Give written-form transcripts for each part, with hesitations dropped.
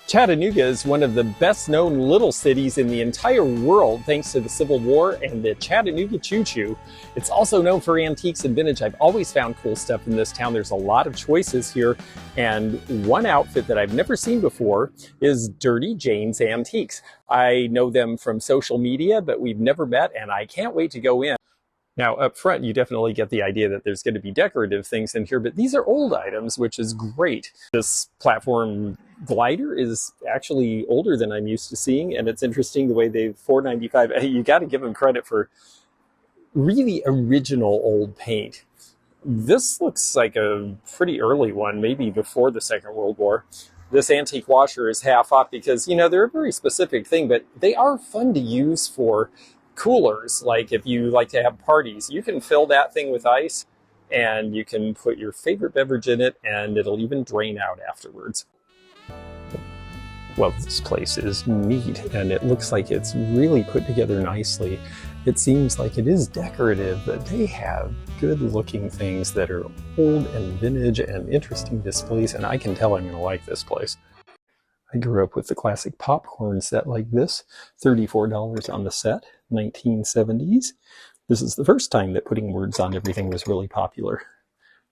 Chattanooga is one of the best known little cities in the entire world thanks to the Civil War and the Chattanooga Choo Choo. It's also known for antiques and vintage. I've always found cool stuff in this town. There's a lot of choices here, and one outfit that I've never seen before is Dirty Jane's Antiques. I know them from social media, but we've never met, and I can't wait to go in. Now, up front, you definitely get the idea that there's going to be decorative things in here, but these are old items, which is great. This platform glider is actually older than I'm used to seeing, and it's interesting the way they've $4.95. You got to give them credit for really original old paint. This looks like a pretty early one, maybe before the Second World War. This antique washer is half off because, you know, they're a very specific thing, but they are fun to use for coolers. Like if you like to have parties, you can fill that thing with ice and you can put your favorite beverage in it and it'll even drain out afterwards. Well, this place is neat and it looks like it's really put together nicely. It seems like it is decorative, but they have good looking things that are old and vintage and interesting displays, and I can tell I'm gonna like this place. I grew up with the classic popcorn set like this, $34 on the set, 1970s. This is the first time that putting words on everything was really popular,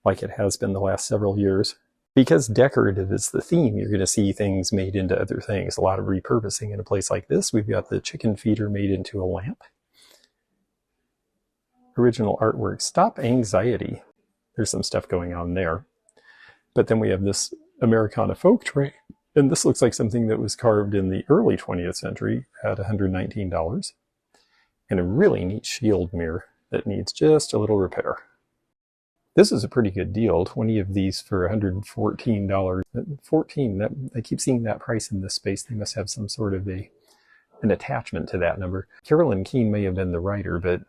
like it has been the last several years. Because decorative is the theme, you're going to see things made into other things. A lot of repurposing in a place like this. We've got the chicken feeder made into a lamp. Original artwork, Stop Anxiety. There's some stuff going on there. But then we have this Americana folk tray. And this looks like something that was carved in the early 20th century at $119. And a really neat shield mirror that needs just a little repair. This is a pretty good deal, 20 of these for $114. 14, I keep seeing that price in this space. They must have some sort of an attachment to that number. Carolyn Keene may have been the writer, but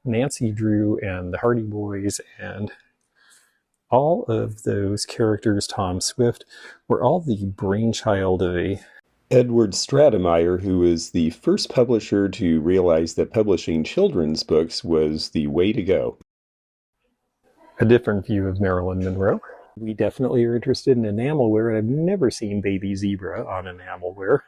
Nancy Drew and the Hardy Boys and all of those characters, Tom Swift, were all the brainchild of Edward Stratemeyer, who was the first publisher to realize that publishing children's books was the way to go. A different view of Marilyn Monroe. We definitely are interested in enamelware, and I've never seen Baby Zebra on enamelware.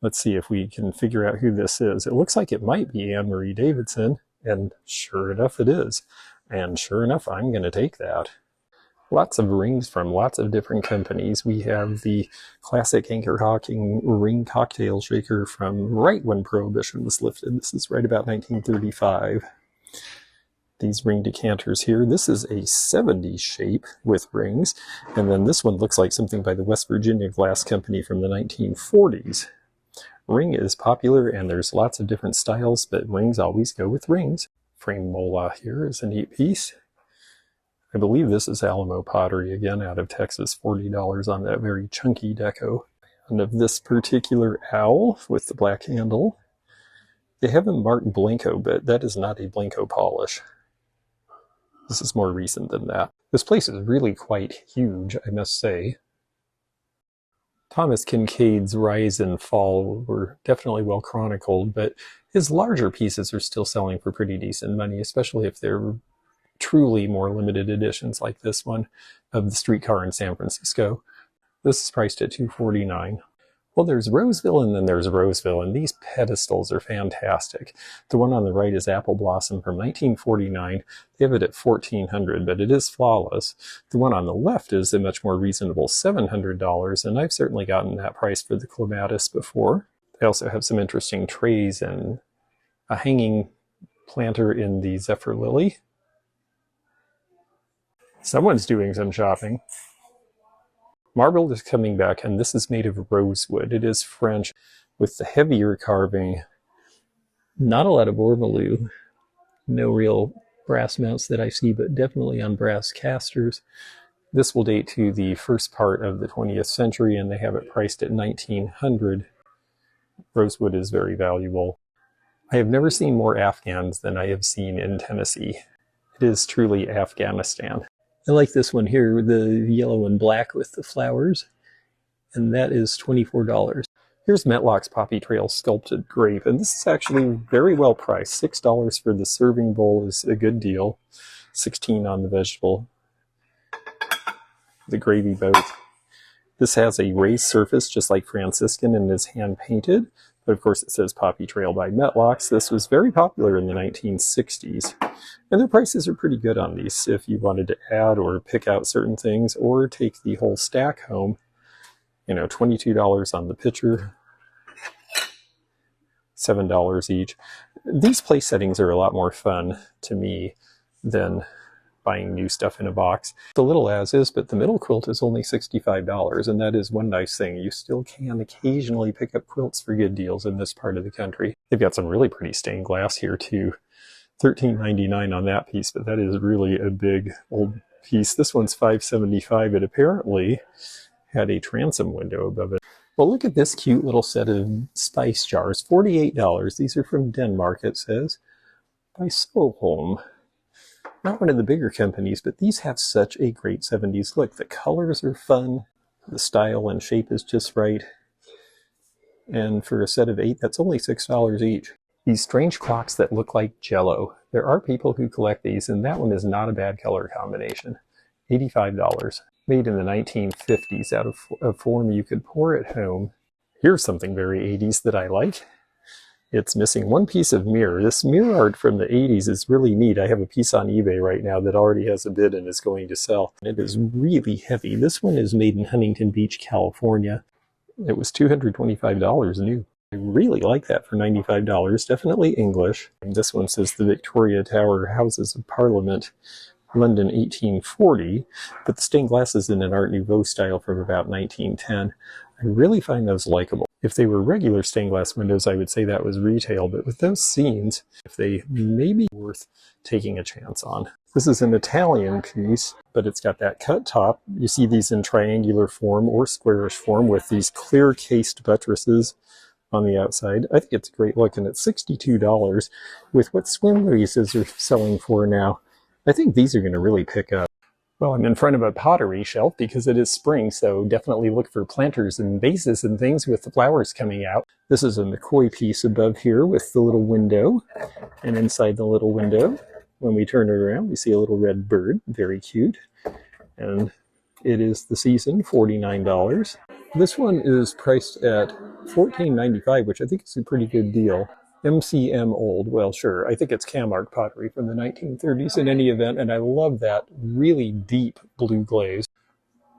Let's see if we can figure out who this is. It looks like it might be Anne Marie Davidson, and sure enough it is. And sure enough, I'm going to take that. Lots of rings from lots of different companies. We have the classic Anchor Hawking ring cocktail shaker from right when Prohibition was lifted. This is right about 1935. These ring decanters here. This is a 70s shape with rings. And then this one looks like something by the West Virginia Glass Company from the 1940s. Ring is popular and there's lots of different styles, but rings always go with rings. Frame mola here is a neat piece. I believe this is Alamo pottery, again, out of Texas, $40 on that very chunky deco. And of this particular owl with the black handle, they have a marked Blanco, but that is not a Blanco polish. This is more recent than that. This place is really quite huge, I must say. Thomas Kincaid's rise and fall were definitely well chronicled, but his larger pieces are still selling for pretty decent money, especially if they're truly more limited editions like this one of the streetcar in San Francisco. This is priced at $249. Well, there's Roseville and then there's Roseville, and these pedestals are fantastic. The one on the right is Apple Blossom from 1949. They have it at $1,400, but it is flawless. The one on the left is a much more reasonable $700, and I've certainly gotten that price for the clematis before. They also have some interesting trays and a hanging planter in the Zephyr Lily. Someone's doing some shopping. Marble is coming back, and this is made of rosewood. It is French with the heavier carving. Not a lot of ormolu. No real brass mounts that I see, but definitely on brass casters. This will date to the first part of the 20th century, and they have it priced at $1,900. Rosewood is very valuable. I have never seen more Afghans than I have seen in Tennessee. It is truly Afghanistan. I like this one here, the yellow and black with the flowers, and that is $24. Here's Metlock's Poppy Trail Sculpted Grape, and this is actually very well priced. $6 for the serving bowl is a good deal. $16 on the vegetable. The gravy boat. This has a raised surface, just like Franciscan, and is hand-painted. But of course it says Poppy Trail by Metlocks. This was very popular in the 1960s. And their prices are pretty good on these if you wanted to add or pick out certain things or take the whole stack home. You know, $22 on the pitcher, $7 each. These place settings are a lot more fun to me than buying new stuff in a box. The little as is, but the middle quilt is only $65, and that is one nice thing. You still can occasionally pick up quilts for good deals in this part of the country. They've got some really pretty stained glass here too. $13.99 on that piece, but that is really a big old piece. This one's $5.75. It apparently had a transom window above it. Well, look at this cute little set of spice jars. $48. These are from Denmark, it says, by Soholm. Not one of the bigger companies, but these have such a great 70s look. The colors are fun. The style and shape is just right. And for a set of 8, that's only $6 each. These strange clocks that look like Jell-O. There are people who collect these, and that one is not a bad color combination. $85. Made in the 1950s out of a form you could pour at home. Here's something very 80s that I like. It's missing one piece of mirror. This mirror art from the 80s is really neat. I have a piece on eBay right now that already has a bid and is going to sell. It is really heavy. This one is made in Huntington Beach, California. It was $225 new. I really like that for $95. Definitely English. And this one says the Victoria Tower Houses of Parliament, London 1840, but the stained glass is in an Art Nouveau style from about 1910. I really find those likable. If they were regular stained glass windows, I would say that was retail, but with those scenes, if they may be worth taking a chance on. This is an Italian piece, but it's got that cut top. You see these in triangular form or squarish form with these clear cased buttresses on the outside. I think it's a great look, and it's $62 with what swim laces are selling for now. I think these are going to really pick up. Well, I'm in front of a pottery shelf because it is spring, so definitely look for planters and vases and things with the flowers coming out. This is a McCoy piece above here with the little window, and inside the little window, when we turn it around, we see a little red bird, very cute, and it is the season, $49. This one is priced at $14.95, which I think is a pretty good deal. MCM old, well, sure, I think it's Camargue pottery from the 1930s in any event, and I love that really deep blue glaze.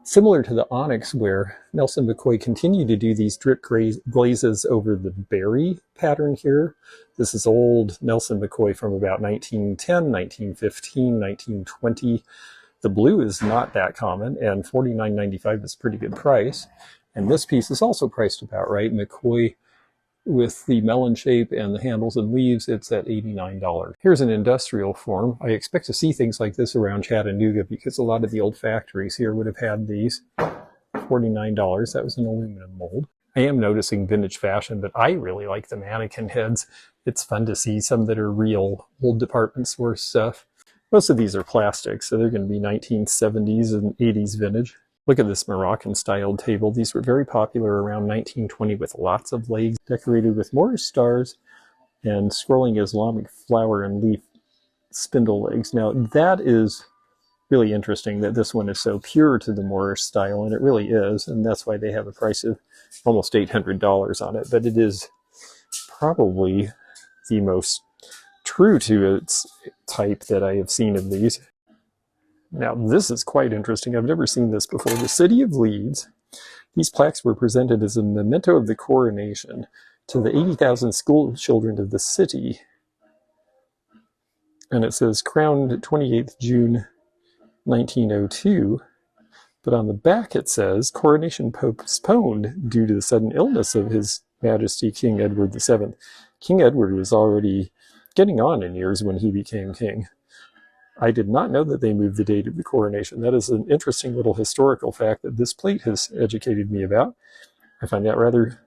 Similar to the onyx, where Nelson McCoy continued to do these drip glazes over the berry pattern here. This is old Nelson McCoy from about 1910, 1915, 1920. The blue is not that common, and $49.95 is a pretty good price. And this piece is also priced about right. McCoy with the melon shape and the handles and leaves, it's at $89. Here's an industrial form. I expect to see things like this around Chattanooga because a lot of the old factories here would have had these. $49. That was an aluminum mold. I am noticing vintage fashion, but I really like the mannequin heads. It's fun to see some that are real old department store stuff. Most of these are plastic, so they're going to be 1970s and 80s vintage. Look at this Moroccan-styled table. These were very popular around 1920 with lots of legs decorated with Moorish stars and scrolling Islamic flower and leaf spindle legs. Now, that is really interesting that this one is so pure to the Moorish style, and it really is, and that's why they have a price of almost $800 on it. But it is probably the most true to its type that I have seen of these. Now, this is quite interesting. I've never seen this before. The City of Leeds. These plaques were presented as a memento of the coronation to the 80,000 school children of the city. And it says, crowned 28th June 1902. But on the back it says, coronation postponed due to the sudden illness of His Majesty King Edward VII. King Edward was already getting on in years when he became king. I did not know that they moved the date of the coronation. That is an interesting little historical fact that this plate has educated me about. I find that rather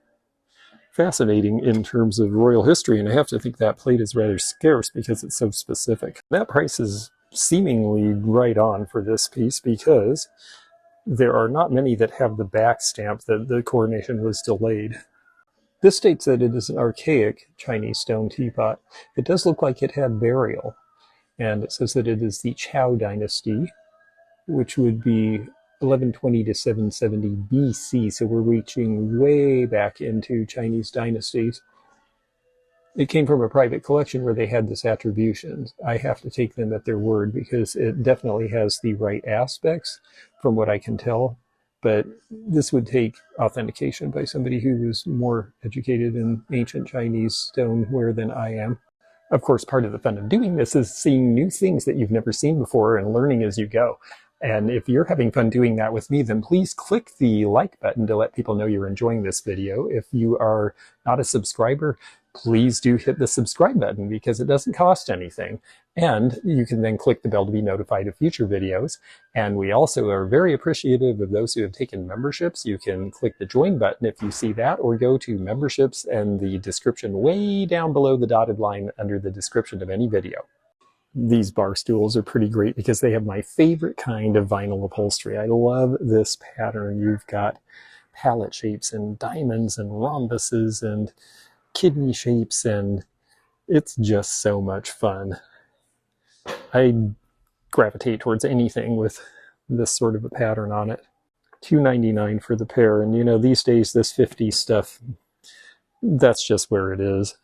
fascinating in terms of royal history, and I have to think that plate is rather scarce because it's so specific. That price is seemingly right on for this piece because there are not many that have the back stamp that the coronation was delayed. This states that it is an archaic Chinese stone teapot. It does look like it had burial. And it says that it is the Chow dynasty, which would be 1120 to 770 BC, so we're reaching way back into Chinese dynasties. It came from a private collection where they had this attribution. I have to take them at their word because it definitely has the right aspects from what I can tell. But this would take authentication by somebody who was more educated in ancient Chinese stoneware than I am. Of course, part of the fun of doing this is seeing new things that you've never seen before and learning as you go. And if you're having fun doing that with me, then please click the like button to let people know you're enjoying this video. If you are not a subscriber, please do hit the subscribe button because it doesn't cost anything. And you can then click the bell to be notified of future videos. And we also are very appreciative of those who have taken memberships. You can click the join button if you see that, or go to memberships and the description way down below the dotted line under the description of any video. These bar stools are pretty great because they have my favorite kind of vinyl upholstery. I love this pattern. You've got palette shapes and diamonds and rhombuses and kidney shapes, and it's just so much fun. I gravitate towards anything with this sort of a pattern on it. $2.99 for the pair, and you know, these days this 50 stuff, that's just where it is.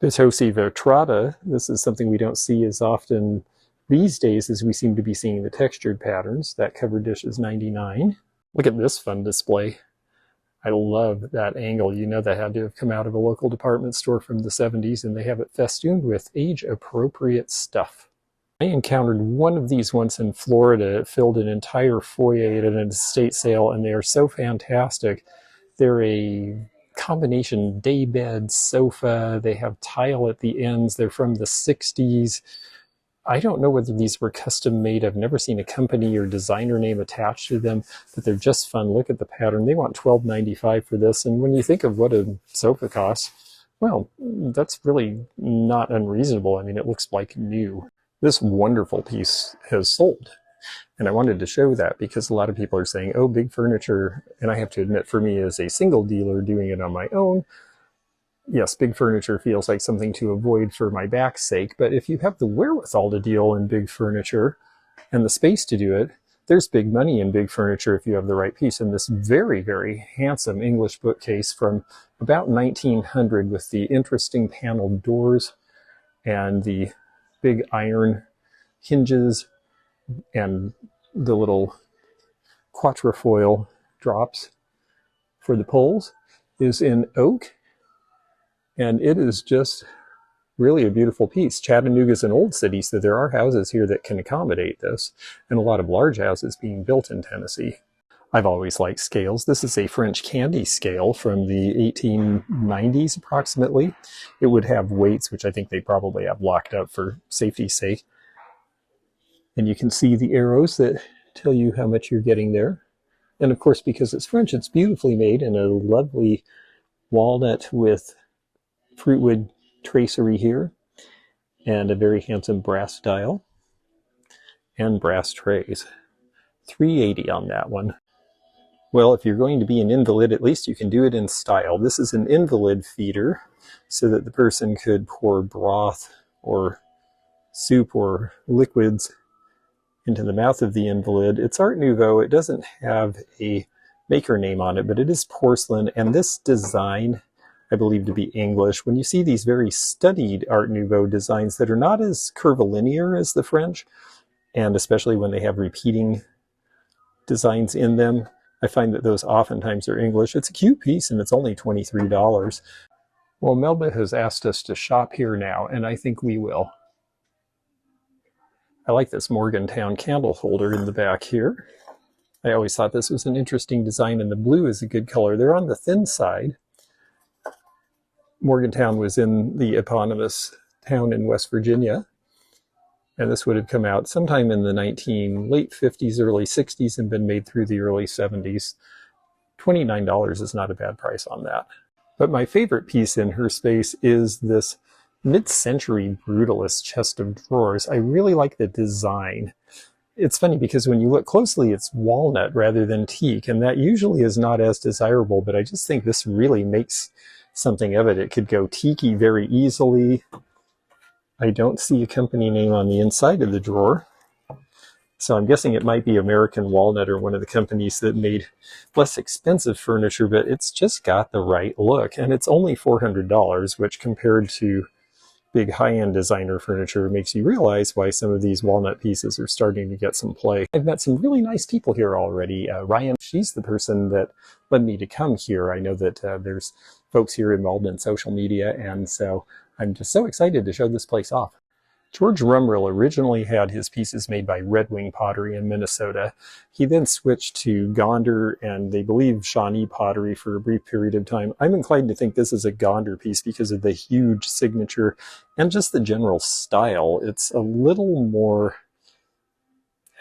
Potosi Vertrata, this is something we don't see as often these days as we seem to be seeing the textured patterns. That cover dish is $99. Look at this fun display. I love that angle. You know, that had to have come out of a local department store from the 70s, and they have it festooned with age-appropriate stuff. I encountered one of these once in Florida. It filled an entire foyer at an estate sale, and they are so fantastic. They're a combination daybed sofa. They have tile at the ends. They're from the 60s. I don't know whether these were custom made. I've never seen a company or designer name attached to them, but they're just fun. Look at the pattern. They want $12.95 for this. And when you think of what a sofa costs, well, that's really not unreasonable. I mean, it looks like new. This wonderful piece has sold. And I wanted to show that because a lot of people are saying, oh, big furniture. And I have to admit, for me as a single dealer doing it on my own, yes, big furniture feels like something to avoid for my back's sake, but if you have the wherewithal to deal in big furniture and the space to do it, there's big money in big furniture if you have the right piece. And this very, very handsome English bookcase from about 1900 with the interesting paneled doors and the big iron hinges and the little quatrefoil drops for the poles is in oak. And it is just really a beautiful piece. Chattanooga is an old city, so there are houses here that can accommodate this, and a lot of large houses being built in Tennessee. I've always liked scales. This is a French candy scale from the 1890s approximately. It would have weights, which I think they probably have locked up for safety's sake. And you can see the arrows that tell you how much you're getting there. And of course, because it's French, it's beautifully made in a lovely walnut with fruitwood tracery here, and a very handsome brass dial and brass trays. $3.80 on that one. Well, if you're going to be an invalid, at least you can do it in style. This is an invalid feeder so that the person could pour broth or soup or liquids into the mouth of the invalid. It's Art Nouveau. It doesn't have a maker name on it, but it is porcelain, and this design I believe to be English. When you see these very studied Art Nouveau designs that are not as curvilinear as the French, and especially when they have repeating designs in them, I find that those oftentimes are English. It's a cute piece and it's only $23. Well, Melba has asked us to shop here now, and I think we will. I like this Morgantown candle holder in the back here. I always thought this was an interesting design, and the blue is a good color. They're on the thin side. Morgantown was in the eponymous town in West Virginia, and this would have come out sometime in the late 50s, early 60s, and been made through the early 70s. $29 is not a bad price on that. But my favorite piece in her space is this mid-century brutalist chest of drawers. I really like the design. It's funny because when you look closely, it's walnut rather than teak, and that usually is not as desirable, but I just think this really makes something of it. It could go tiki very easily. I don't see a company name on the inside of the drawer, So I'm guessing it might be American Walnut or one of the companies that made less expensive furniture, but it's just got the right look. And it's only $400, which compared to big high-end designer furniture makes you realize why some of these walnut pieces are starting to get some play. I've met some really nice people here already. Ryan, she's the person that led me to come here. I know that there's folks here involved in social media, and so I'm just so excited to show this place off. George Rumrill originally had his pieces made by Red Wing Pottery in Minnesota. He then switched to Gonder and they believe Shawnee pottery for a brief period of time. I'm inclined to think this is a Gonder piece because of the huge signature and just the general style. It's a little more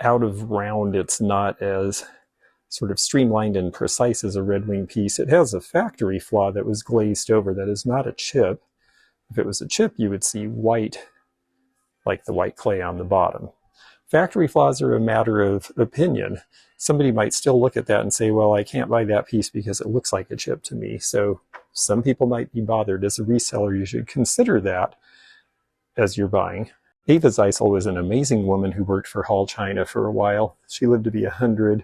out of round. It's not as sort of streamlined and precise as a Red Wing piece. It has a factory flaw that was glazed over. That is not a chip. If it was a chip, you would see white, like the white clay on the bottom. Factory flaws are a matter of opinion. Somebody might still look at that and say, well, I can't buy that piece because it looks like a chip to me. So some people might be bothered. As a reseller, you should consider that as you're buying. Ava Zeisel was an amazing woman who worked for Hall China for a while. She lived to be 100.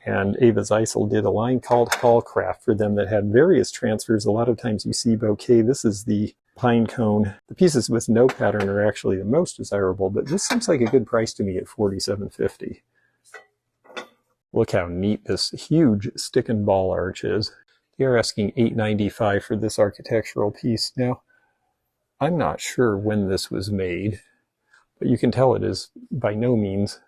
And Ava Zeisel did a line called Hallcraft for them that had various transfers. A lot of times you see bouquet. This is the pine cone. The pieces with no pattern are actually the most desirable, but this seems like a good price to me at $47.50. Look how neat this huge stick and ball arch is. They're asking $8.95 for this architectural piece. Now, I'm not sure when this was made, but you can tell it is by no means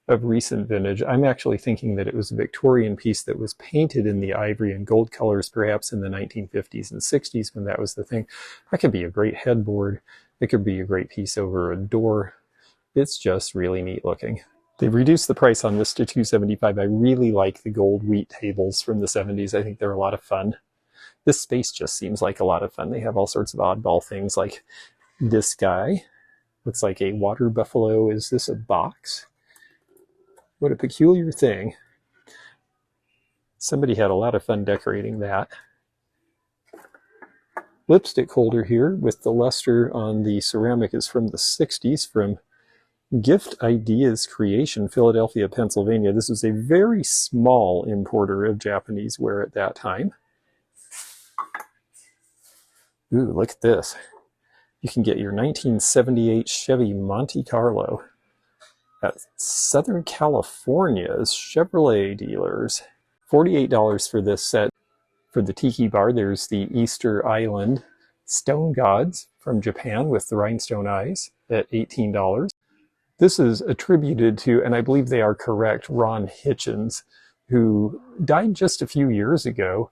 of recent vintage. I'm actually thinking that it was a Victorian piece that was painted in the ivory and gold colors, perhaps in the 1950s and 60s when that was the thing. That could be a great headboard. It could be a great piece over a door. It's just really neat looking. They've reduced the price on this to $275. I really like the gold wheat tables from the 70s. I think they're a lot of fun. This space just seems like a lot of fun. They have all sorts of oddball things like this guy. Looks like a water buffalo. Is this a box? What a peculiar thing. Somebody had a lot of fun decorating that. Lipstick holder here with the luster on the ceramic is from the 60s from Gift Ideas Creation, Philadelphia, Pennsylvania. This was a very small importer of Japanese ware at that time. Ooh, look at this. You can get your 1978 Chevy Monte Carlo at Southern California's Chevrolet dealers. $48 for this set. For the tiki bar, there's the Easter Island Stone Gods from Japan with the rhinestone eyes at $18. This is attributed to, and I believe they are correct, Ron Hitchens, who died just a few years ago.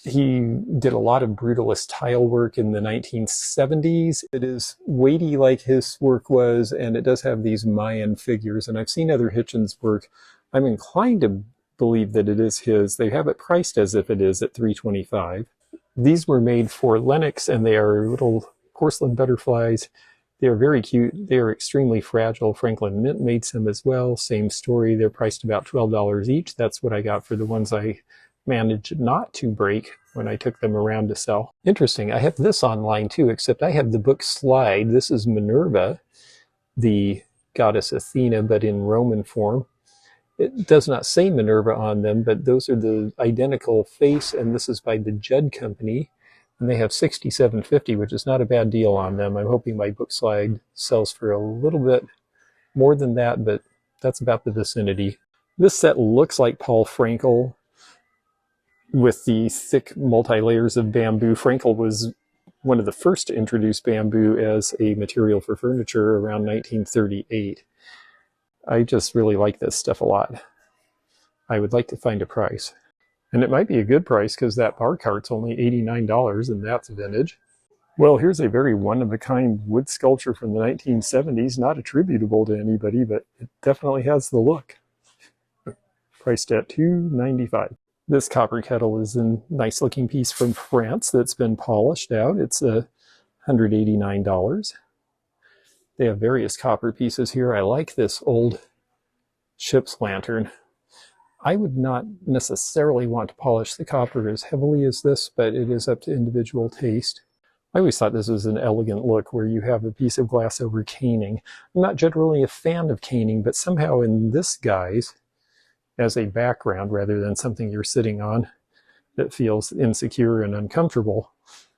He did a lot of brutalist tile work in the 1970s. It is weighty like his work was, and it does have these Mayan figures. And I've seen other Hitchens work. I'm inclined to believe that it is his. They have it priced as if it is at $325. These were made for Lenox, and they are little porcelain butterflies. They are very cute. They are extremely fragile. Franklin Mint made some as well. Same story. They're priced about $12 each. That's what I got for the ones I managed not to break when I took them around to sell. Interesting, I have this online too, except I have the book Slide. This is Minerva, the goddess Athena, but in Roman form. It does not say Minerva on them, but those are the identical face, and this is by the Judd Company, and they have $67.50, which is not a bad deal on them. I'm hoping my book Slide sells for a little bit more than that, but that's about the vicinity. This set looks like Paul Frankel, with the thick multi-layers of bamboo. Frankel was one of the first to introduce bamboo as a material for furniture around 1938. I just really like this stuff a lot. I would like to find a price. And it might be a good price because that bar cart's only $89 and that's vintage. Well, here's a very one-of-a-kind wood sculpture from the 1970s, not attributable to anybody, but it definitely has the look. Priced at $2.95. This copper kettle is a nice looking piece from France that's been polished out. It's $189. They have various copper pieces here. I like this old ship's lantern. I would not necessarily want to polish the copper as heavily as this, but it is up to individual taste. I always thought this was an elegant look where you have a piece of glass over caning. I'm not generally a fan of caning, but somehow in this guise, as a background rather than something you're sitting on that feels insecure and uncomfortable,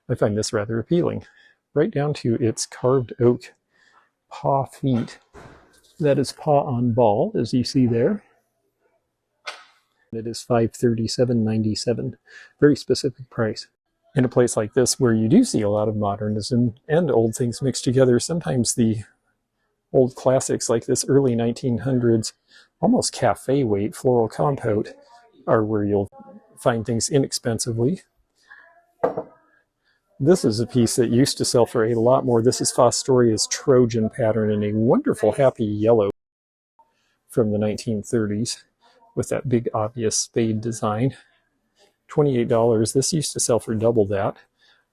I find this rather appealing. Right down to its carved oak paw feet. That is paw on ball, as you see there. It is $537.97. Very specific price. In a place like this where you do see a lot of modernism and old things mixed together, sometimes the old classics like this early 1900s, almost cafe weight floral compote are where you'll find things inexpensively. This is a piece that used to sell for a lot more. This is Fostoria's Trojan pattern in a wonderful happy yellow from the 1930s with that big obvious spade design. $28. This used to sell for double that.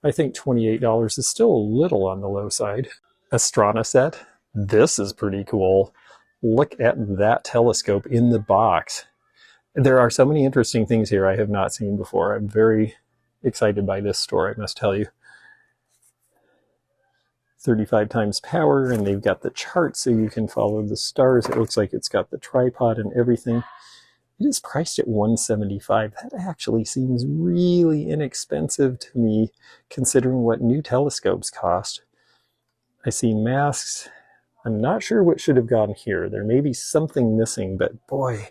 I think $28 is still a little on the low side. Astrana set. This is pretty cool. Look at that telescope in the box. There are so many interesting things here I have not seen before. I'm very excited by this store, I must tell you. 35 times power, and they've got the chart so you can follow the stars. It looks like it's got the tripod and everything. It is priced at $175. That actually seems really inexpensive to me, considering what new telescopes cost. I see masks. I'm not sure what should have gone here. There may be something missing, but boy,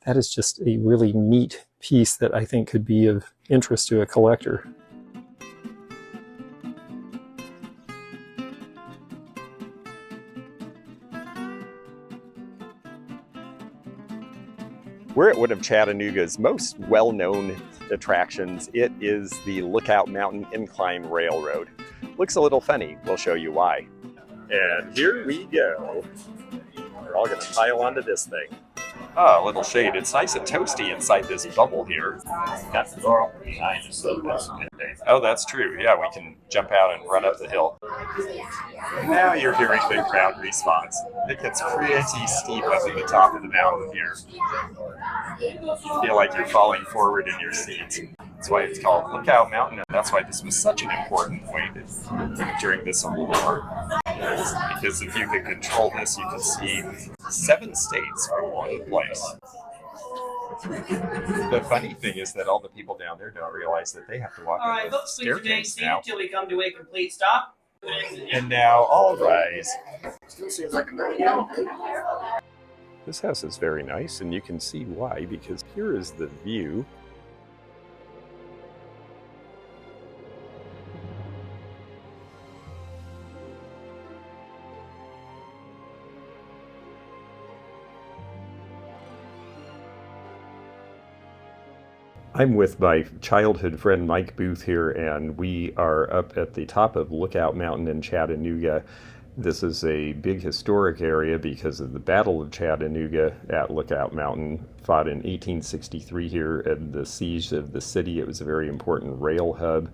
that is just a really neat piece that I think could be of interest to a collector. We're at one of Chattanooga's most well-known attractions. It is the Lookout Mountain Incline Railroad. Looks a little funny. We'll show you why. And here we go. We're all going to pile onto this thing. Oh, a little shade. It's nice and toasty inside this bubble here. Got the door behind us, so that's Oh, that's true. Yeah, we can jump out and run up the hill. Now you're hearing the crowd response. It gets pretty steep up at the top of the mountain here. You feel like you're falling forward in your seat. That's why it's called Lookout Mountain, and that's why this was such an important point during the Civil War. Because if you could control this, you could see 7 states from one place. The funny thing is that all the people down there don't realize that they have to walk up the staircase now. Until we come to a complete stop. And now all rise. This house is very nice, and you can see why, because here is the view. I'm with my childhood friend Mike Booth here, and we are up at the top of Lookout Mountain in Chattanooga. This is a big historic area because of the Battle of Chattanooga at Lookout Mountain, fought in 1863 here at the siege of the city. It was a very important rail hub.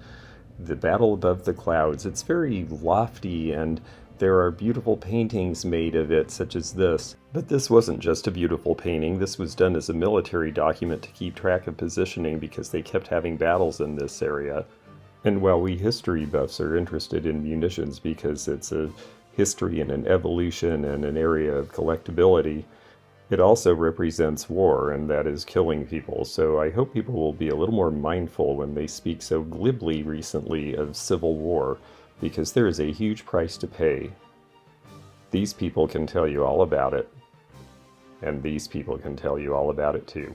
The Battle Above the Clouds, it's very lofty, and there are beautiful paintings made of it, such as this. But this wasn't just a beautiful painting. This was done as a military document to keep track of positioning because they kept having battles in this area. And while we history buffs are interested in munitions because it's a history and an evolution and an area of collectability, it also represents war, and that is killing people. So I hope people will be a little more mindful when they speak so glibly recently of civil war, because there is a huge price to pay. These people can tell you all about it, and these people can tell you all about it too.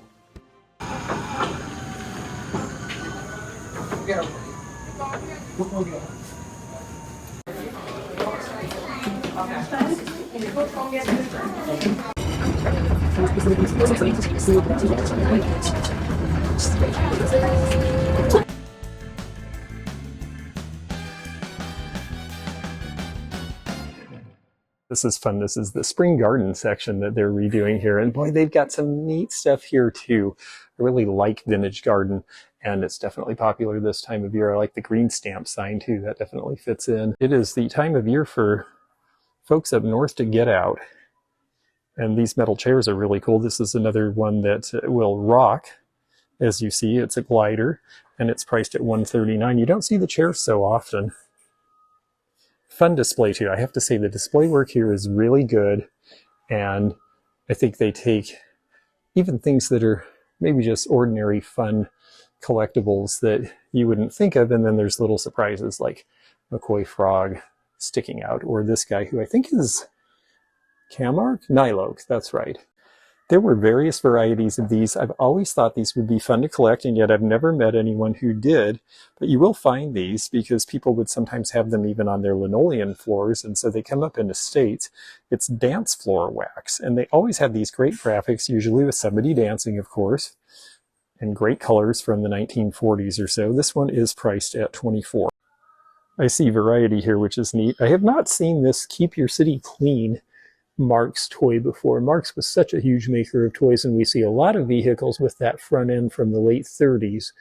This is fun. This is the spring garden section that they're redoing here. And boy, they've got some neat stuff here too. I really like vintage garden, and it's definitely popular this time of year. I like the green stamp sign too. That definitely fits in. It is the time of year for folks up north to get out. And these metal chairs are really cool. This is another one that will rock. As you see, it's a glider, and it's priced at $139. You don't see the chairs so often. Fun display too. I have to say the display work here is really good, and I think they take even things that are maybe just ordinary fun collectibles that you wouldn't think of, and then there's little surprises like McCoy frog sticking out, or this guy who I think is Camargue? Niloke, that's right. There were various varieties of these. I've always thought these would be fun to collect, and yet I've never met anyone who did. But you will find these because people would sometimes have them even on their linoleum floors, and so they come up in estates. It's dance floor wax, and they always had these great graphics, usually with somebody dancing, of course, and great colors from the 1940s or so. This one is priced at $24. I see variety here, which is neat. I have not seen this Keep Your City Clean Marx toy before. Marx was such a huge maker of toys, and we see a lot of vehicles with that front end from the late 30s,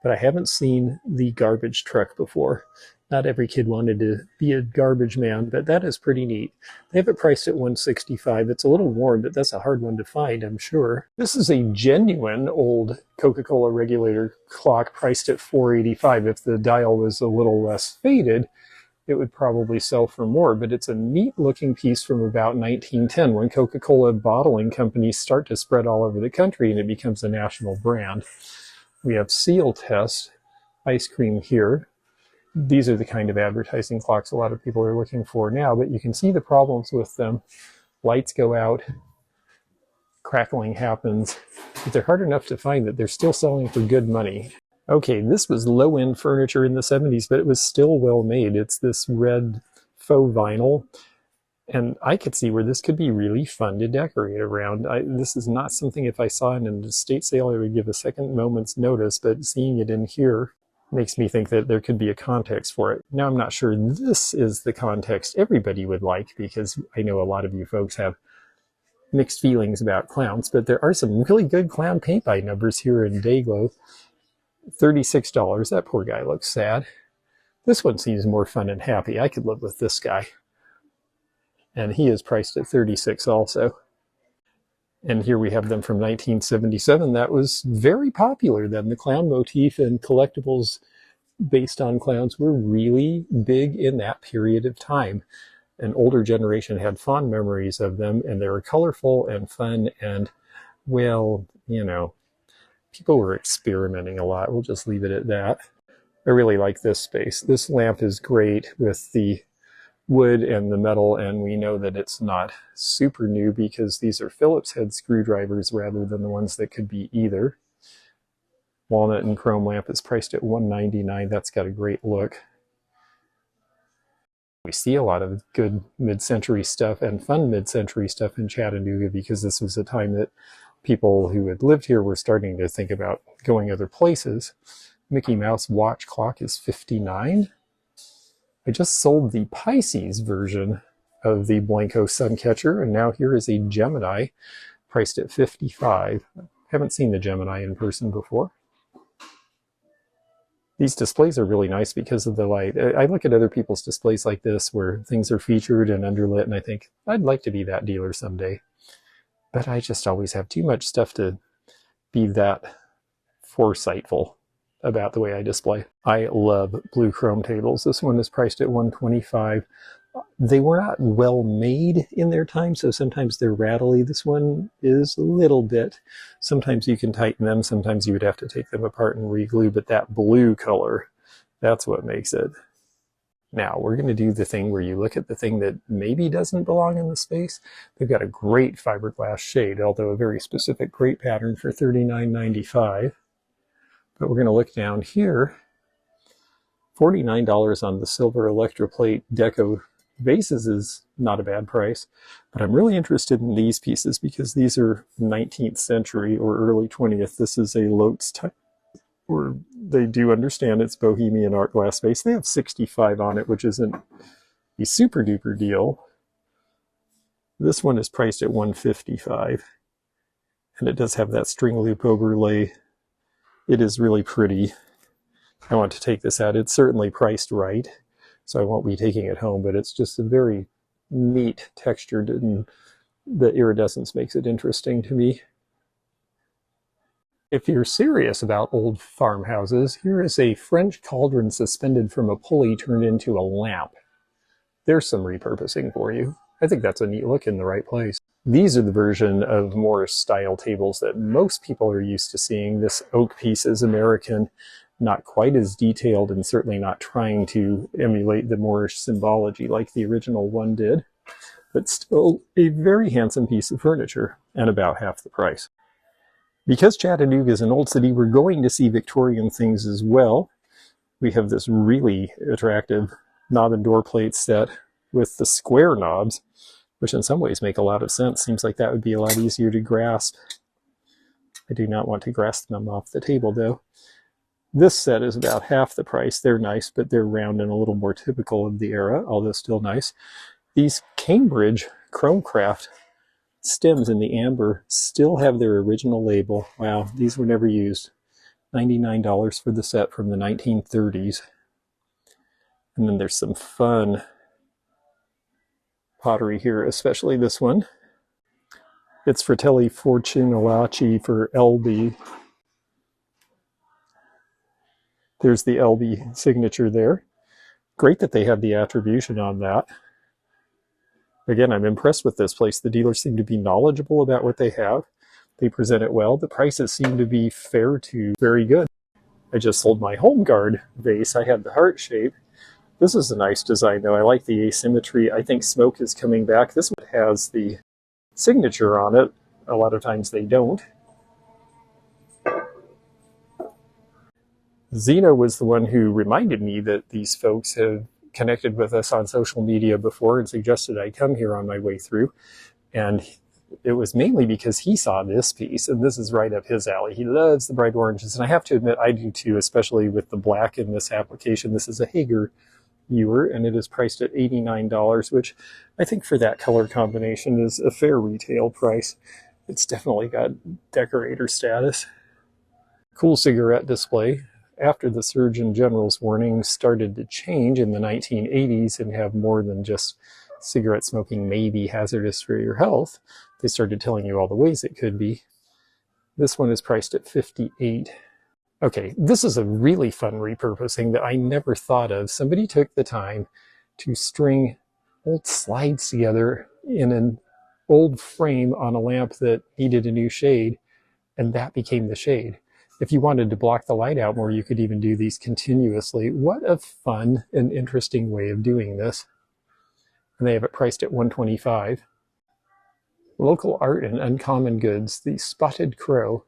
but I haven't seen the garbage truck before. Not every kid wanted to be a garbage man, but that is pretty neat. They have it priced at $165. It's a little worn, but that's a hard one to find, I'm sure. This is a genuine old Coca-Cola regulator clock priced at $485. If the dial was a little less faded, it would probably sell for more, but it's a neat looking piece from about 1910 when Coca-Cola bottling companies start to spread all over the country and it becomes a national brand. We have Seal Test ice cream here. These are the kind of advertising clocks a lot of people are looking for now, but you can see the problems with them. Lights go out, crackling happens, but they're hard enough to find that they're still selling for good money. Okay, this was low-end furniture in the 70s, but it was still well made. It's this red faux vinyl, and I could see where this could be really fun to decorate around. This is not something, if I saw it in an estate sale, I would give a second moment's notice, but seeing it in here makes me think that there could be a context for it. Now, I'm not sure this is the context everybody would like, because I know a lot of you folks have mixed feelings about clowns, but there are some really good clown paint by numbers here in Dayglow. $36. That poor guy looks sad. This one seems more fun and happy. I could live with this guy. And he is priced at $36 also. And here we have them from 1977. That was very popular then. The clown motif and collectibles based on clowns were really big in that period of time. An older generation had fond memories of them, and they were colorful and fun and, well, you know, people were experimenting a lot. We'll just leave it at that. I really like this space. This lamp is great with the wood and the metal, and we know that it's not super new because these are Phillips head screwdrivers rather than the ones that could be either. Walnut and chrome lamp is priced at $199. That's got a great look. We see a lot of good mid-century stuff and fun mid-century stuff in Chattanooga because this was a time that people who had lived here were starting to think about going other places. Mickey Mouse watch clock is $59. I just sold the Pisces version of the Blanco Suncatcher, and now here is a Gemini priced at $55. Haven't seen the Gemini in person before. These displays are really nice because of the light. I look at other people's displays like this where things are featured and underlit, and I think, I'd like to be that dealer someday. But I just always have too much stuff to be that foresightful about the way I display. I love blue chrome tables. This one is priced at $125. They were not well made in their time, so sometimes they're rattly. This one is a little bit. Sometimes you can tighten them, sometimes you would have to take them apart and re-glue, but that blue color, that's what makes it. Now, we're going to do the thing where you look at the thing that maybe doesn't belong in the space. They've got a great fiberglass shade, although a very specific great pattern for $39.95. But we're going to look down here. $49 on the silver electroplate deco vases is not a bad price. But I'm really interested in these pieces because these are 19th century or early 20th. This is a Lotz type, or they do understand it's Bohemian art glass vase. They have 65 on it, which isn't a super duper deal. This one is priced at $155, and it does have that string loop overlay. It is really pretty. I want to take this out. It's certainly priced right, so I won't be taking it home, but it's just a very neat textured, and the iridescence makes it interesting to me. If you're serious about old farmhouses, here is a French cauldron suspended from a pulley turned into a lamp. There's some repurposing for you. I think that's a neat look in the right place. These are the version of Moorish style tables that most people are used to seeing. This oak piece is American, not quite as detailed and certainly not trying to emulate the Moorish symbology like the original one did, but still a very handsome piece of furniture and about half the price. Because Chattanooga is an old city, we're going to see Victorian things as well. We have this really attractive knob and door plate set with the square knobs, which in some ways make a lot of sense. Seems like that would be a lot easier to grasp. I do not want to grasp them off the table though. This set is about half the price. They're nice, but they're round and a little more typical of the era, although still nice. These Cambridge Chromecraft stems in the amber still have their original label. Wow, these were never used. $99 for the set from the 1930s. And then there's some fun pottery here, especially this one. It's Fratelli Fortunelacci for LB. There's the LB signature there. Great that they have the attribution on that. Again, I'm impressed with this place. The dealers seem to be knowledgeable about what they have. They present it well. The prices seem to be fair to very good. I just sold my Home Guard vase. I had the heart shape. This is a nice design though. I like the asymmetry. I think smoke is coming back. This one has the signature on it. A lot of times they don't. Zena was the one who reminded me that these folks have connected with us on social media before and suggested I come here on my way through. And it was mainly because he saw this piece, and this is right up his alley. He loves the bright oranges, and I have to admit I do too, especially with the black in this application. This is a Hager viewer, and it is priced at $89, which I think for that color combination is a fair retail price. It's definitely got decorator status. Cool cigarette display. After the Surgeon General's warnings started to change in the 1980s and have more than just cigarette smoking may be hazardous for your health, they started telling you all the ways it could be. This one is priced at $58. Okay, this is a really fun repurposing that I never thought of. Somebody took the time to string old slides together in an old frame on a lamp that needed a new shade, and that became the shade. If you wanted to block the light out more, you could even do these continuously. What a fun and interesting way of doing this. And they have it priced at $125. Local art and uncommon goods, the spotted crow.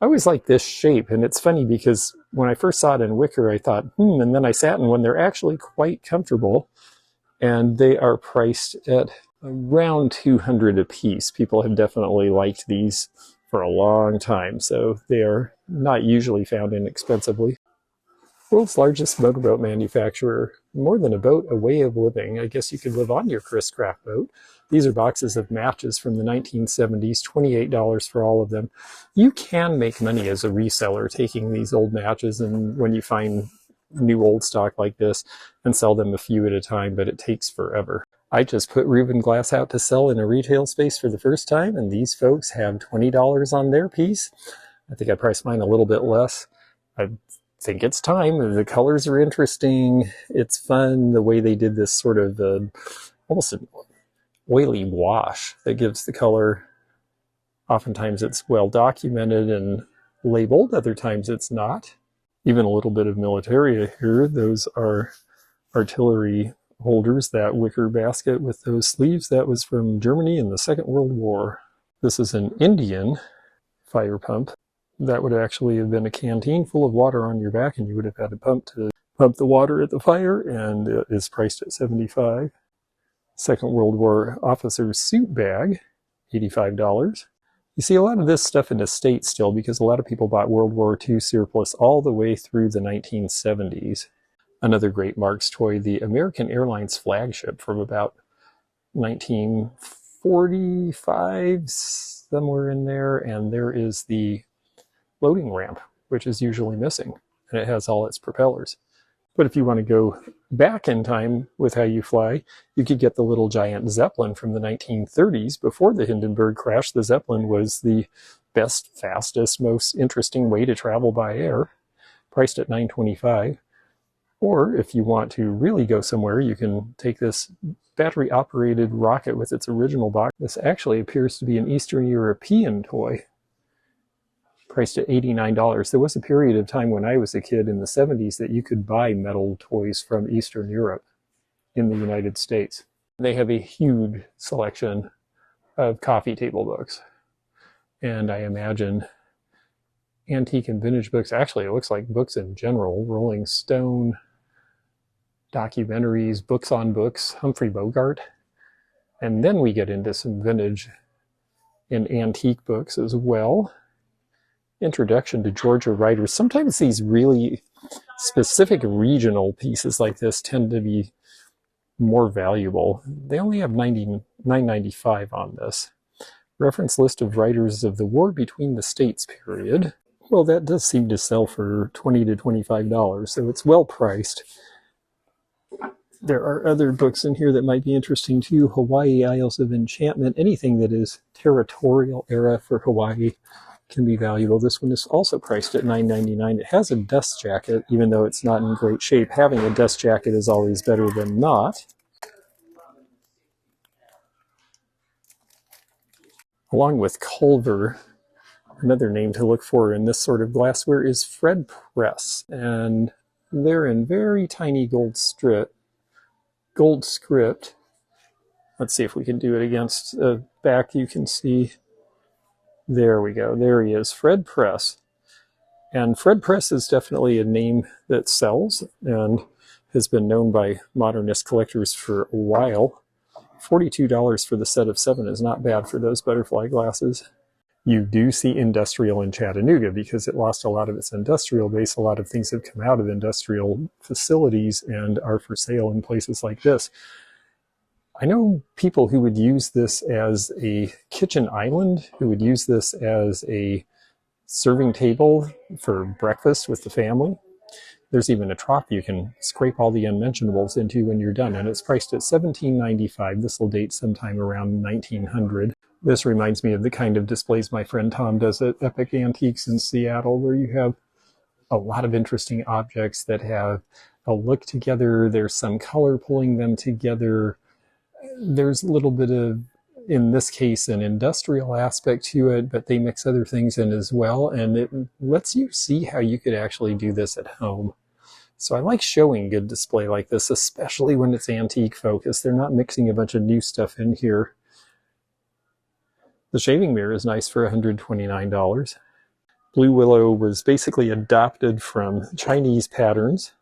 I always like this shape, and it's funny because when I first saw it in wicker, I thought, and then I sat in one. They're actually quite comfortable, and they are priced at around $200 a piece. People have definitely liked these for a long time, so they are not usually found inexpensively. World's largest motorboat manufacturer. More than a boat, a way of living. I guess you could live on your Chris Craft boat. These are boxes of matches from the 1970s, $28 for all of them. You can make money as a reseller taking these old matches, and when you find new old stock like this, and sell them a few at a time, but it takes forever. I just put Reuben glass out to sell in a retail space for the first time, and these folks have $20 on their piece. I think I priced mine a little bit less. I think it's time. The colors are interesting. It's fun the way they did this sort of almost an oily wash that gives the color. Oftentimes it's well documented and labeled. Other times it's not. Even a little bit of militaria here. Those are artillery holders. That wicker basket with those sleeves, that was from Germany in the Second World War. This is an Indian fire pump. That would actually have been a canteen full of water on your back, and you would have had a pump to pump the water at the fire, and it is priced at $75. Second World War officer's suit bag, $85. You see a lot of this stuff in estate still because a lot of people bought World War II surplus all the way through the 1970s. Another great Marx toy, the American Airlines flagship from about 1945, somewhere in there, and there is the loading ramp, which is usually missing, and it has all its propellers. But if you want to go back in time with how you fly, you could get the little giant Zeppelin from the 1930s. Before the Hindenburg crash, the Zeppelin was the best, fastest, most interesting way to travel by air, priced at $925. Or if you want to really go somewhere, you can take this battery-operated rocket with its original box. This actually appears to be an Eastern European toy, priced at $89. There was a period of time when I was a kid in the 70s that you could buy metal toys from Eastern Europe in the United States. They have a huge selection of coffee table books. And I imagine antique and vintage books, actually it looks like books in general, Rolling Stone, documentaries, books on books, Humphrey Bogart. And then we get into some vintage and antique books as well. Introduction to Georgia writers. Sometimes these really specific regional pieces like this tend to be more valuable. They only have $9.95 on this. Reference list of writers of the War Between the States period. Well, that does seem to sell for $20 to $25, so it's well priced. There are other books in here that might be interesting too. Hawaii Isles of Enchantment. Anything that is territorial era for Hawaii can be valuable. This one is also priced at $9.99. It has a dust jacket, even though it's not in great shape. Having a dust jacket is always better than not. Along with Culver, another name to look for in this sort of glassware is Fred Press, and they're in very tiny gold script. Let's see if we can do it against the back. You can see, there we go, there he is, Fred Press. And Fred Press is definitely a name that sells and has been known by modernist collectors for a while. $42 for the set of 7 is not bad for those butterfly glasses. You do see industrial in Chattanooga because it lost a lot of its industrial base. A lot of things have come out of industrial facilities and are for sale in places like this. I know people who would use this as a kitchen island, who would use this as a serving table for breakfast with the family. There's even a trough you can scrape all the unmentionables into when you're done, and it's priced at $17.95. This will date sometime around 1900. This reminds me of the kind of displays my friend Tom does at Epic Antiques in Seattle, where you have a lot of interesting objects that have a look together. There's some color pulling them together. There's a little bit of, in this case, an industrial aspect to it, but they mix other things in as well, and it lets you see how you could actually do this at home. So I like showing good display like this, especially when it's antique focused. They're not mixing a bunch of new stuff in here. The shaving mirror is nice for $129. Blue Willow was basically adopted from Chinese patterns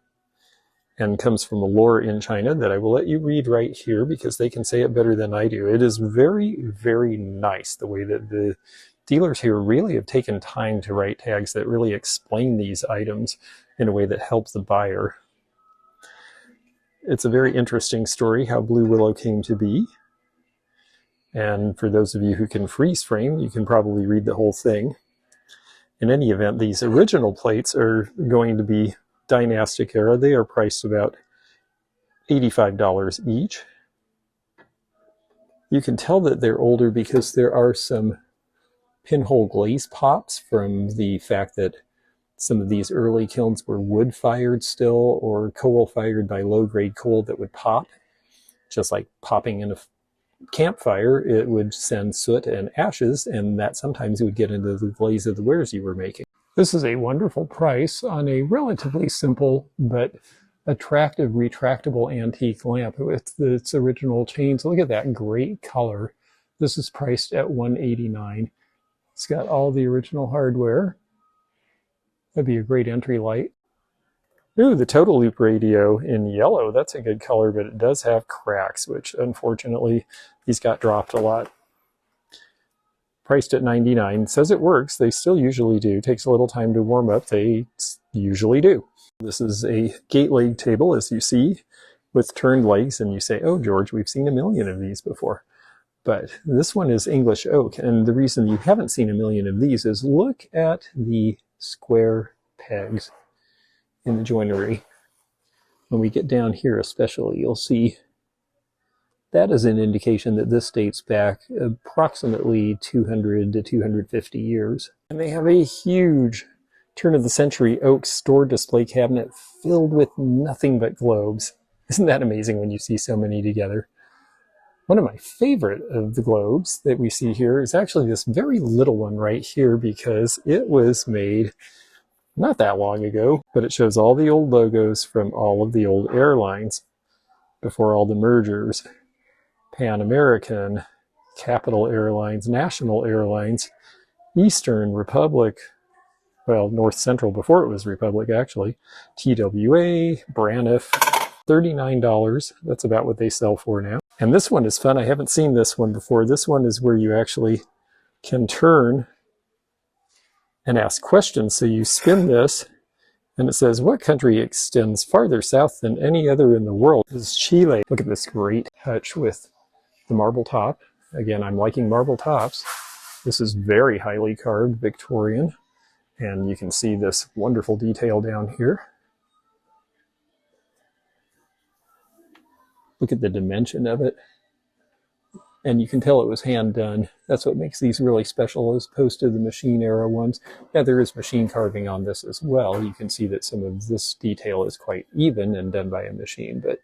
and comes from a lore in China that I will let you read right here because they can say it better than I do. It is very, very nice the way that the dealers here really have taken time to write tags that really explain these items in a way that helps the buyer. It's a very interesting story how Blue Willow came to be. And for those of you who can freeze frame, you can probably read the whole thing. In any event, these original plates are going to be dynastic era. They are priced about $85 each. You can tell that they're older because there are some pinhole glaze pops from the fact that some of these early kilns were wood-fired still or coal-fired by low-grade coal that would pop. Just like popping in a campfire, it would send soot and ashes, and that sometimes would get into the glaze of the wares you were making. This is a wonderful price on a relatively simple but attractive retractable antique lamp with its original chains. Look at that great color. This is priced at $189. It's got all the original hardware. That'd be a great entry light. Ooh, the Total Loop radio in yellow. That's a good color, but it does have cracks, which unfortunately these got dropped a lot. Priced at $99. Says it works. They still usually do. Takes a little time to warm up. They usually do. This is a gate leg table, as you see, with turned legs, and you say, oh, George, we've seen a million of these before. But this one is English oak, and the reason you haven't seen a million of these is look at the square pegs in the joinery. When we get down here especially, you'll see that is an indication that this dates back approximately 200 to 250 years. And they have a huge turn of the century oak store display cabinet filled with nothing but globes. Isn't that amazing when you see so many together? One of my favorite of the globes that we see here is actually this very little one right here, because it was made not that long ago, but it shows all the old logos from all of the old airlines before all the mergers. Pan American, Capital Airlines, National Airlines, Eastern Republic, well, North Central before it was Republic actually, TWA, Braniff, $39. That's about what they sell for now. And this one is fun. I haven't seen this one before. This one is where you actually can turn and ask questions. So you spin this, and it says, what country extends farther south than any other in the world? This is Chile. Look at this great touch with the marble top. Again, I'm liking marble tops. This is very highly carved Victorian, and you can see this wonderful detail down here. Look at the dimension of it. And you can tell it was hand done. That's what makes these really special as opposed to the machine era ones. Yeah, there is machine carving on this as well. You can see that some of this detail is quite even and done by a machine, but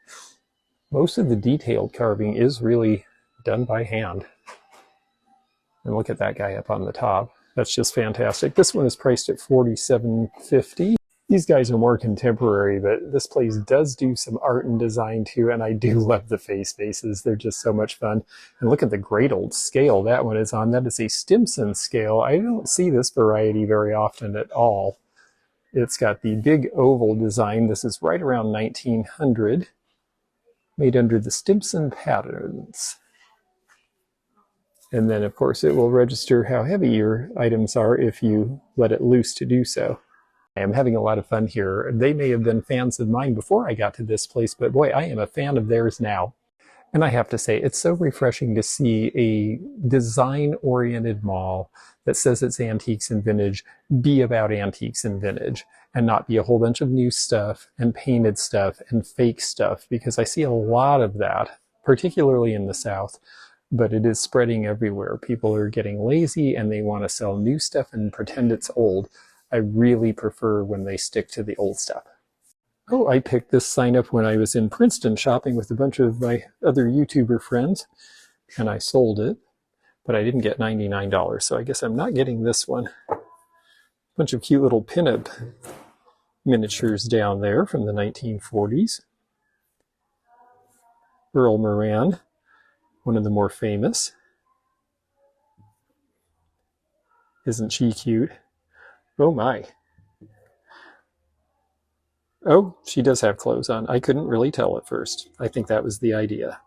most of the detailed carving is really done by hand. And look at that guy up on the top. That's just fantastic. This one is priced at $47.50. These guys are more contemporary, but this place does do some art and design too, and I do love the face bases. They're just so much fun. And look at the great old scale that one is on. That is a Stimson scale. I don't see this variety very often at all. It's got the big oval design. This is right around 1900, made under the Stimson patterns. And then, of course, it will register how heavy your items are if you let it loose to do so. I am having a lot of fun here. They may have been fans of mine before I got to this place, but boy, I am a fan of theirs now. And I have to say, it's so refreshing to see a design-oriented mall that says it's antiques and vintage be about antiques and vintage, and not be a whole bunch of new stuff and painted stuff and fake stuff, because I see a lot of that, particularly in the South. But it is spreading everywhere. People are getting lazy and they want to sell new stuff and pretend it's old. I really prefer when they stick to the old stuff. Oh, I picked this sign up when I was in Princeton shopping with a bunch of my other YouTuber friends, and I sold it, but I didn't get $99, so I guess I'm not getting this one. A bunch of cute little pinup miniatures down there from the 1940s. Earl Moran, one of the more famous. Isn't she cute? Oh my. Oh, she does have clothes on. I couldn't really tell at first. I think that was the idea.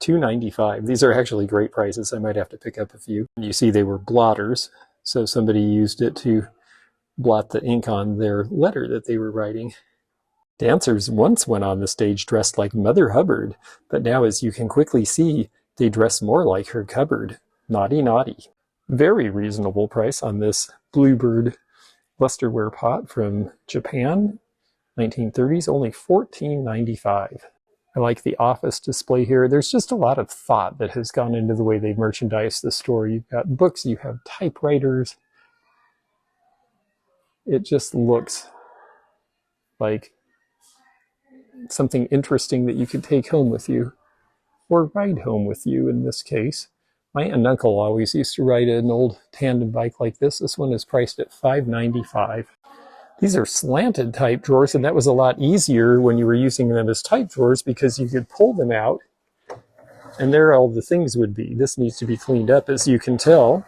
$2.95. These are actually great prices. I might have to pick up a few. You see they were blotters, so somebody used it to blot the ink on their letter that they were writing. Dancers once went on the stage dressed like Mother Hubbard, but now, as you can quickly see, they dress more like her cupboard. Naughty, naughty. Very reasonable price on this Bluebird lusterware pot from Japan, 1930s, only $14.95. I like the office display here. There's just a lot of thought that has gone into the way they merchandise the store. You've got books, you have typewriters. It just looks like something interesting that you could take home with you, or ride home with you in this case. My aunt and uncle always used to ride an old tandem bike like this. This one is priced at $5.95. These are slanted type drawers, and that was a lot easier when you were using them as type drawers because you could pull them out, and there all the things would be. This needs to be cleaned up, as you can tell,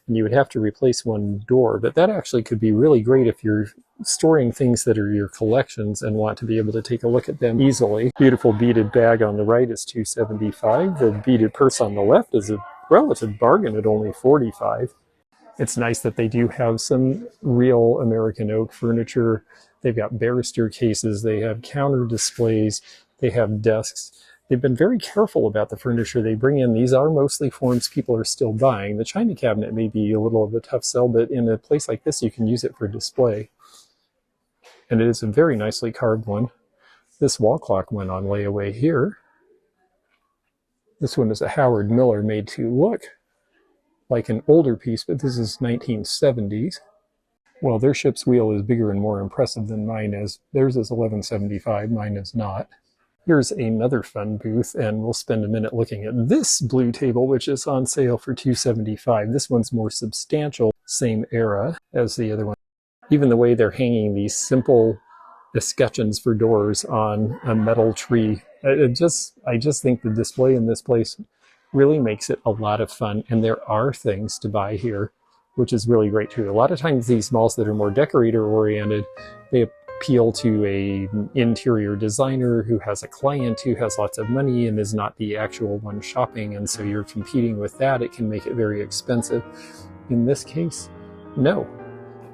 and you would have to replace one door, but that actually could be really great if you're storing things that are your collections and want to be able to take a look at them easily. Beautiful beaded bag on the right is $2.75. The beaded purse on the left is a relative bargain at only $45. It's nice that they do have some real American oak furniture. They've got barrister cases, they have counter displays, they have desks. They've been very careful about the furniture they bring in. These are mostly forms people are still buying. The china cabinet may be a little of a tough sell, but in a place like this, you can use it for display. And it is a very nicely carved one. This wall clock went on layaway here. This one is a Howard Miller, made to look like an older piece, but this is 1970s. Well, their ship's wheel is bigger and more impressive than mine is. Theirs is 1175, mine is not. Here's another fun booth, and we'll spend a minute looking at this blue table, which is on sale for $275. This one's more substantial, same era as the other one. Even the way they're hanging these simple escutcheons for doors on a metal tree. I just think the display in this place really makes it a lot of fun, and there are things to buy here, which is really great too. A lot of times these malls that are more decorator oriented, they appeal to an interior designer who has a client who has lots of money and is not the actual one shopping, and so you're competing with that. It can make it very expensive. In this case, no.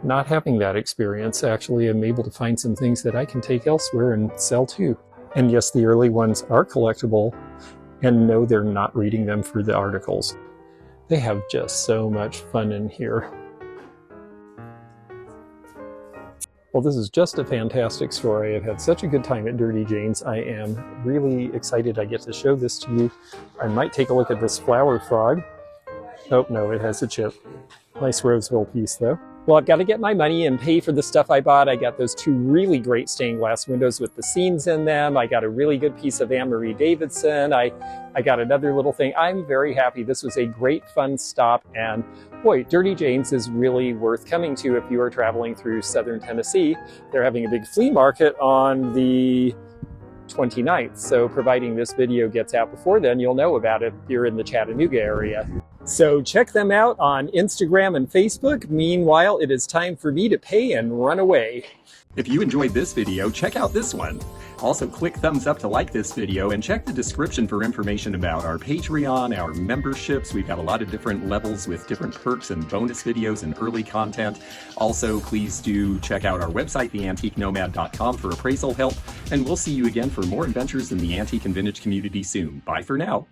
Not having that experience, actually, I'm able to find some things that I can take elsewhere and sell too. And yes, the early ones are collectible, and no, they're not reading them for the articles. They have just so much fun in here. Well, this is just a fantastic story. I've had such a good time at Dirty Jane's. I am really excited I get to show this to you. I might take a look at this flower frog. Oh, no, it has a chip. Nice Roseville piece, though. Well, I've got to get my money and pay for the stuff I bought. I got those two really great stained glass windows with the scenes in them. I got a really good piece of Anne-Marie Davidson. I got another little thing. I'm very happy. This was a great, fun stop. And boy, Dirty Jane's is really worth coming to if you are traveling through southern Tennessee. They're having a big flea market on the 29th. So providing this video gets out before then, you'll know about it if you're in the Chattanooga area. So check them out on Instagram and Facebook. Meanwhile, it is time for me to pay and run away. If you enjoyed this video, check out this one. Also, click thumbs up to like this video and check the description for information about our Patreon, our memberships. We've got a lot of different levels with different perks and bonus videos and early content. Also, please do check out our website, theantiquenomad.com, for appraisal help. And we'll see you again for more adventures in the antique and vintage community soon. Bye for now.